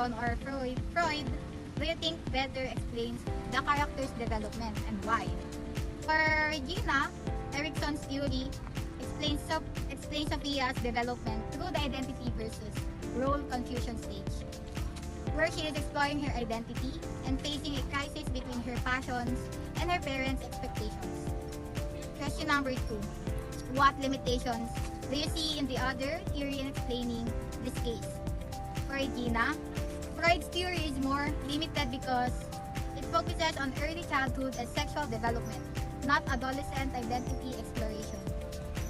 Erikson or Freud do you think better explains the character's development and why? For Regina, Erikson's theory explains Sophia's development through the identity versus role confusion stage, where she is exploring her identity and facing a crisis between her passions and her parents' expectations. Question number 2. What limitations do you see in the other theory in explaining this case? For Regina, Freud's theory is more limited because it focuses on early childhood and sexual development, not adolescent identity exploration,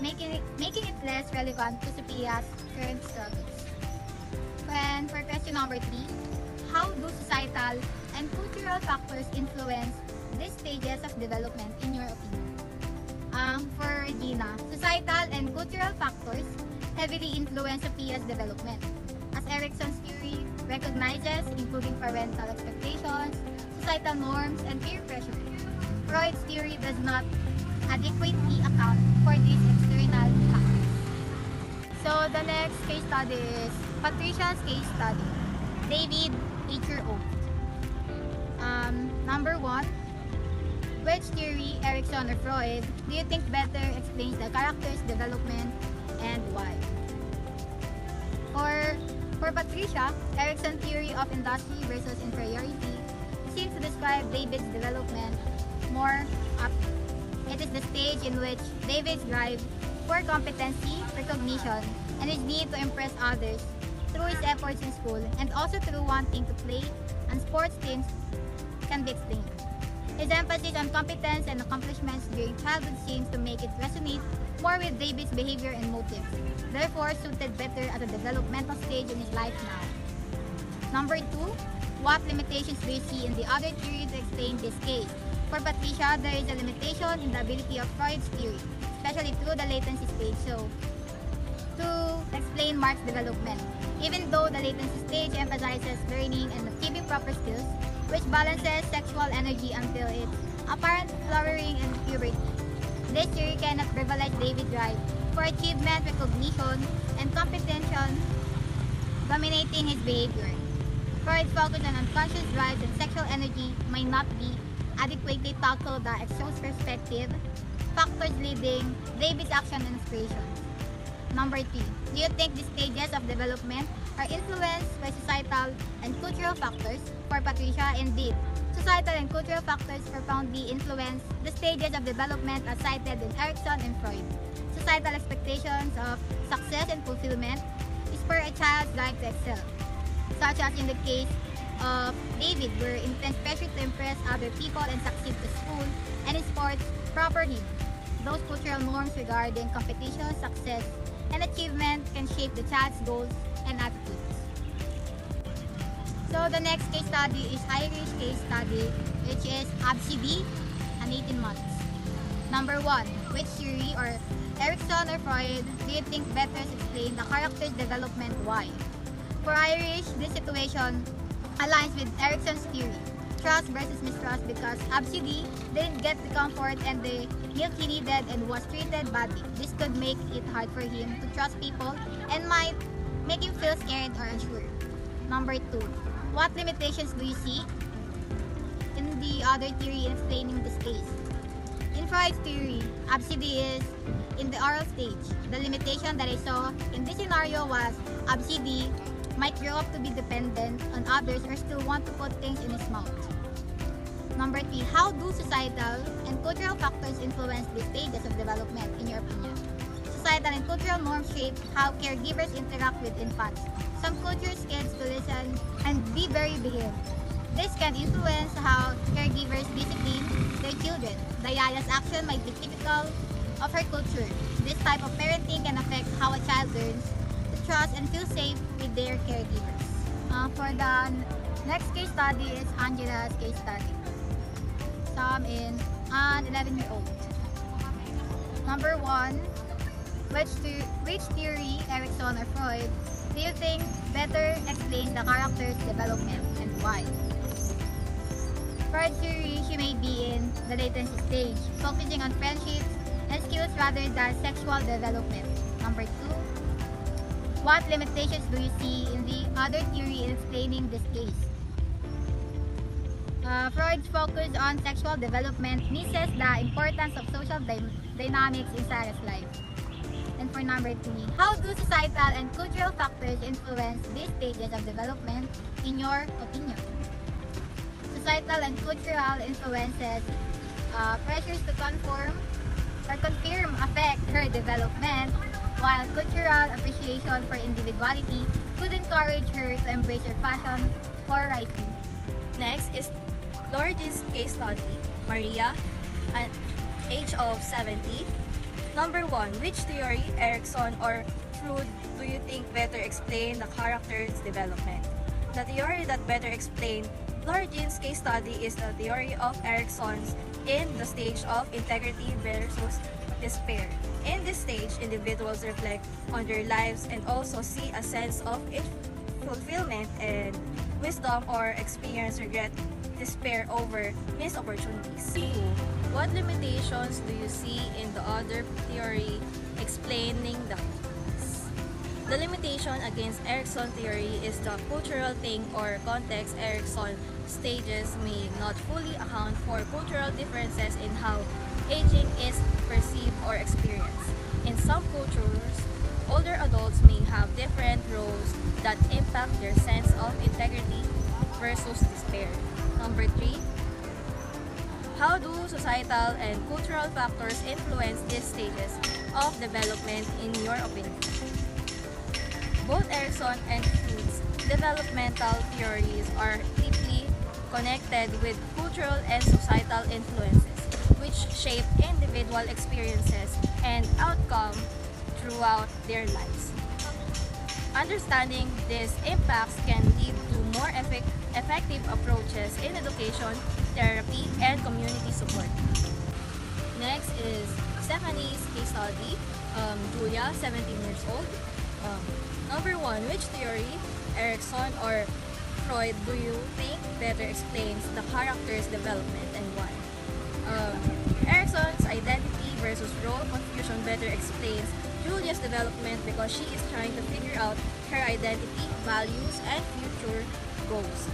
making it less relevant to Sophia's current struggles. And for question number 3, how do societal and cultural factors influence these stages of development in your opinion? For Regina, societal and cultural factors heavily influence Sophia's development, as Erikson's theory recognizes, including parental expectations, societal norms, and peer pressure. Freud's theory does not adequately account for these external factors. So the next case study is Patricia's case study. David, 8-year-old. Number 1. Which theory, Erikson or Freud, do you think better explains the character's development and why? For Patricia, Erikson's theory of industry versus inferiority seems to describe David's development more aptly. It is the stage in which David's drive for competency, recognition, and his need to impress others through his efforts in school and also through wanting to play on sports teams can be explained. His emphasis on competence and accomplishments during childhood seems to make it resonate more with David's behavior and motives, therefore suited better at the developmental stage in his life now. Number 2, what limitations do you see in the other theory to explain this case? For Patricia, there is a limitation in the ability of Freud's theory, especially through the latency stage, to explain Mark's development. Even though the latency stage emphasizes learning and achieving proper skills, which balances sexual energy until its apparent flowering and puberty. This theory cannot privilege David's drive for achievement, recognition, and comprehension dominating his behavior. Freud's focus on unconscious drives and sexual energy may not be adequately tackled the exospective factors leading David's action and inspiration. Number 3. Do you think the stages of development are influenced by societal and cultural factors? For Patricia, indeed, societal and cultural factors profoundly influence the stages of development as cited in Erikson and Freud. Societal expectations of success and fulfillment spur a child's drive to excel, such as in the case of David, where intense pressure to impress other people and succeed at school and in sports properly. Those cultural norms regarding competition, success, and achievement can shape the child's goals and attitudes. So the next case study is Irish case study, which is ABCD and 18 months. Number 1, which theory or Erikson or Freud do you think better explain the character's development? Why? For Irish, this situation aligns with Erikson's theory, trust versus mistrust, because ABCD didn't get the comfort and the milk he needed and was treated badly. This could make it hard for him to trust people and might make him feel scared or unsure. Number 2, what limitations do you see in the other theory in explaining this case? In Freud's theory, ABCD is in the oral stage. The limitation that I saw in this scenario was ABCD might grow up to be dependent on others or still want to put things in his mouth. Number 3, how do societal and cultural factors influence the stages of development in your opinion? Societal and cultural norms shape how caregivers interact with infants. Some cultures kids to listen and be very behaved. This can influence how caregivers discipline their children. The yaya's action might be typical of her culture. This type of parenting can affect how a child learns to trust and feel safe with their caregivers. For the next case study is Angela's case study. Some in an 11-year-old. Number 1, which theory, Erikson or Freud, do you think better explains the character's development and why? Freud's theory, she may be in the latency stage, focusing on friendships and skills rather than sexual development. Number 2, What limitations do you see in the other theory in explaining this case? Freud's focus on sexual development misses the importance of social dynamics in Sarah's life. And for number 3, how do societal and cultural factors influence these stages of development in your opinion? Societal and cultural influences, pressures to conform or confirm affect her development, while cultural appreciation for individuality could encourage her to embrace her passion for writing. Next is Lourdes case study, Maria, at age of 70. Number 1, which theory, Erikson or Freud, do you think better explain the character's development? The theory that better explains Lourdes case study is the theory of Erikson's in the stage of integrity versus despair. In this stage, individuals reflect on their lives and also see a sense of fulfillment and wisdom, or experience regret, despair over missed opportunities. 2. What limitations do you see in the other theory explaining the case? The limitation against Erikson theory is the cultural thing or context. Erikson stages may not fully account for cultural differences in how aging is perceived or experienced. In some cultures, older adults may have different roles that impact their sense of integrity versus despair. Number 3, how do societal and cultural factors influence these stages of development in your opinion? Both Erikson and Freud's developmental theories are deeply connected with cultural and societal influences, which shape individual experiences and outcomes throughout their lives. Understanding these impacts can lead to more effective approaches in education, therapy, and community support. Next is Stephanie's case study, Julia, 17 years old. Number 1, which theory, Erikson or Freud, do you think better explains the character's development and why? Erikson's identity versus role confusion better explains Julia's development because she is trying to figure out her identity, values, and future goals.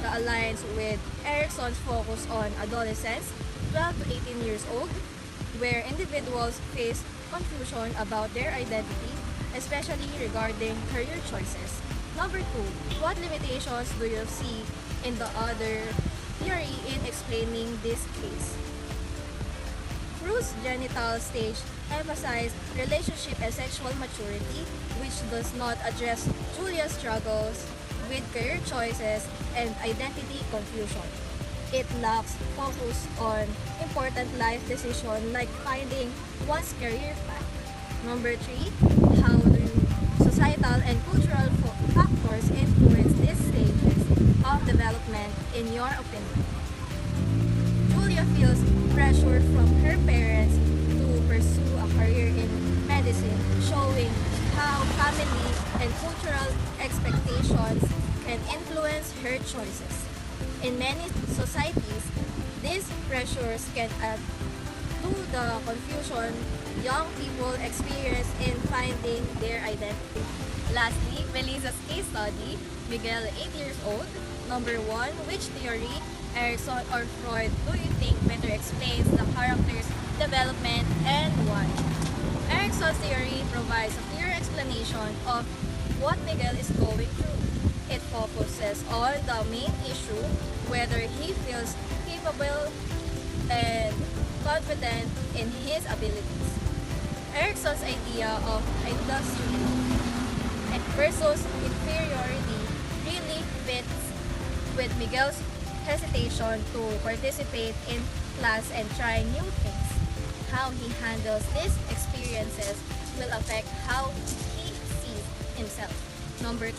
The aligns with Erikson's focus on adolescents, 12 to 18 years old, where individuals face confusion about their identity, especially regarding career choices. Number 2, what limitations do you see in the other theory in explaining this case? Freud's genital stage emphasized relationship and sexual maturity, which does not address Julia's struggles with career choices and identity confusion. It lacks focus on important life decisions like finding one's career path. Number 3, how do societal and cultural factors influence these stages of development in your opinion? Julia feels pressure from her parents to pursue a career in medicine, showing how family and cultural expectations can influence her choices. In many societies, these pressures can add to the confusion young people experience in finding their identity. Lastly, Melissa's case study, Miguel, 8 years old. Number 1, which theory, Erikson or Freud, do you think better explains the character's development and why? Erikson's theory provides a clear explanation of what Miguel is going through. It focuses on the main issue, whether he feels capable and confident in his abilities. Erikson's idea of industry versus inferiority really fits with Miguel's hesitation to participate in class and try new things. How he handles these experiences will affect how he sees himself. Number 2,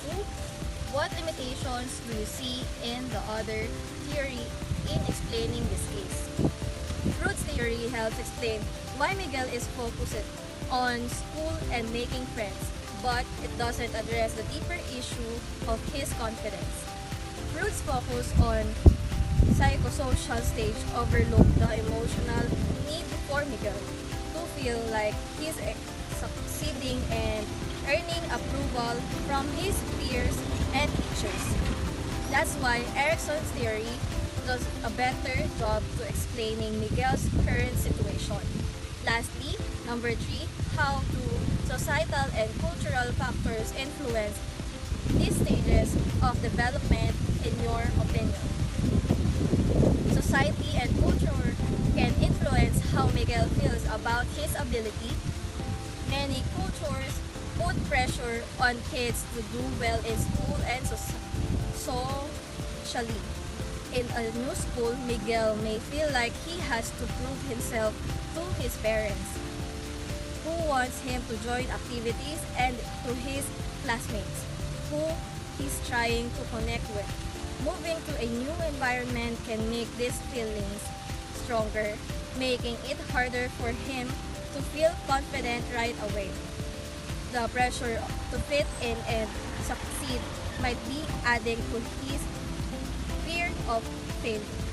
what limitations do you see in the other theory in explaining this case? Freud's theory helps explain why Miguel is focused on school and making friends, but it doesn't address the deeper issue of his confidence. Freud's focus on psychosocial stage overlooked the emotional need for Miguel to feel like he's succeeding and earning approval from his peers and teachers. That's why Erikson's theory does a better job to explaining Miguel's current situation. Lastly, number 3, how do societal and cultural factors influence these stages of development in your opinion? Society and culture can influence how Miguel feels about his ability. Many cultures put pressure on kids to do well in school and socially. In a new school, Miguel may feel like he has to prove himself to his parents, who wants him to join activities, and to his classmates, who he's trying to connect with. Moving to a new environment can make these feelings stronger, making it harder for him to feel confident right away. The pressure to fit in and succeed might be adding to his fear of failure.